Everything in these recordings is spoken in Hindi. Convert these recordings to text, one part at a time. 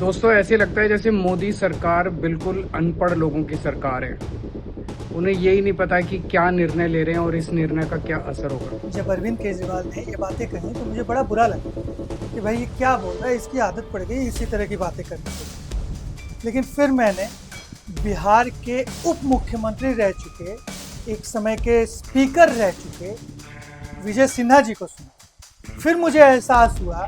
दोस्तों ऐसे लगता है जैसे मोदी सरकार बिल्कुल अनपढ़ लोगों की सरकार है। उन्हें यही नहीं पता कि क्या निर्णय ले रहे हैं और इस निर्णय का क्या असर होगा। जब अरविंद केजरीवाल ने ये बातें कही तो मुझे बड़ा बुरा लगा कि भाई ये क्या बोल रहा है, इसकी आदत पड़ गई इसी तरह की बातें करने की। लेकिन फिर मैंने बिहार के उप मुख्यमंत्री रह चुके, एक समय के स्पीकर रह चुके विजय सिन्हा जी को सुना। फिर मुझे एहसास हुआ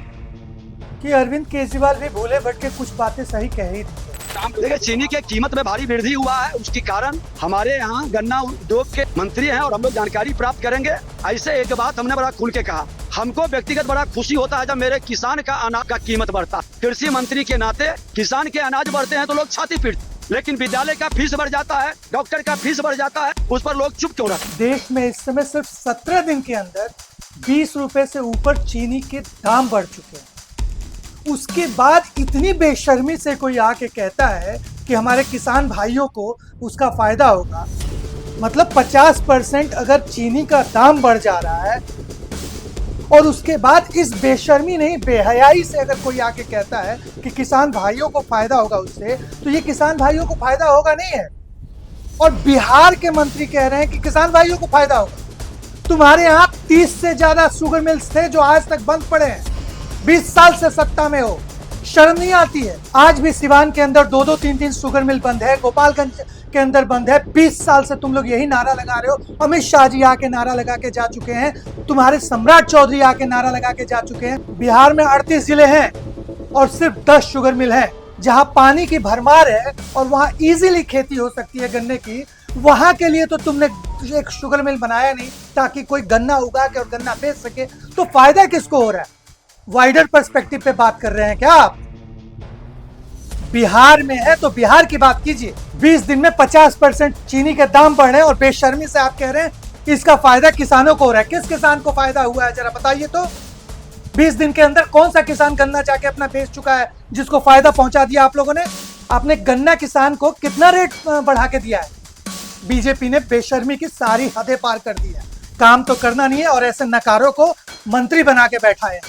कि अरविंद केजरीवाल भी भूले भटके कुछ बातें सही कह ही दी। देखिए, चीनी के कीमत में भारी वृद्धि हुआ है, उसके कारण हमारे यहाँ गन्ना उद्योग के मंत्री हैं और हम लोग जानकारी प्राप्त करेंगे। ऐसे एक बात हमने बड़ा खुल के कहा, हमको व्यक्तिगत बड़ा खुशी होता है जब मेरे किसान का अनाज का कीमत बढ़ता। कृषि मंत्री के नाते किसान के अनाज बढ़ते हैं तो लोग छाती पीटते, लेकिन विद्यालय का फीस बढ़ जाता है, डॉक्टर का फीस बढ़ जाता है, उस पर लोग चुप क्यों रहते। देश में इस समय सिर्फ 17 दिन के अंदर 20 रुपए से ऊपर चीनी के दाम बढ़ चुके हैं। उसके बाद इतनी बेशर्मी से कोई आके कहता है कि हमारे किसान भाइयों को उसका फायदा होगा। मतलब 50% अगर चीनी का दाम बढ़ जा रहा है और उसके बाद इस बेशर्मी नहीं बेहयाई से अगर कोई आके कहता है कि किसान भाइयों को फायदा होगा उससे, तो ये किसान भाइयों को फायदा होगा नहीं है। और बिहार के मंत्री कह रहे हैं कि किसान भाइयों को फायदा होगा। तुम्हारे यहाँ 30 से ज्यादा शुगर मिल्स थे जो आज तक बंद पड़े हैं। 20 साल से सत्ता में हो, शर्म नहीं आती है। आज भी सिवान के अंदर 2-2, 3-3 शुगर मिल बंद है, गोपालगंज के अंदर बंद है। 20 साल से तुम लोग यही नारा लगा रहे हो। अमित शाह जी आके नारा लगा के जा चुके हैं, तुम्हारे सम्राट चौधरी आके नारा लगा के जा चुके हैं। बिहार में 38 जिले हैं और सिर्फ 10 शुगर मिल हैं जहां पानी की भरमार है और वहां इजीली खेती हो सकती है गन्ने की। वहां के लिए तो तुमने एक शुगर मिल बनाया नहीं ताकि कोई गन्ना उगा के और गन्ना बेच सके। तो फायदा किसको हो रहा है? वाइडर पर्सपेक्टिव पे बात कर रहे हैं क्या आप? बिहार में है तो बिहार की बात कीजिए। 20 दिन में 50% चीनी के दाम बढ़े और बेशर्मी से आप कह रहे हैं इसका फायदा किसानों को हो रहा है। किस किसान को फायदा हुआ है जरा बताइए तो। 20 दिन के अंदर कौन सा किसान गन्ना जाके अपना बेच चुका है जिसको फायदा पहुंचा दिया आप लोगों ने? आपने गन्ना किसान को कितना रेट बढ़ा के दिया है? बीजेपी ने बेशर्मी की सारी हदें पार कर दी है। काम तो करना नहीं है और ऐसे नकारों को मंत्री बना के बैठा है।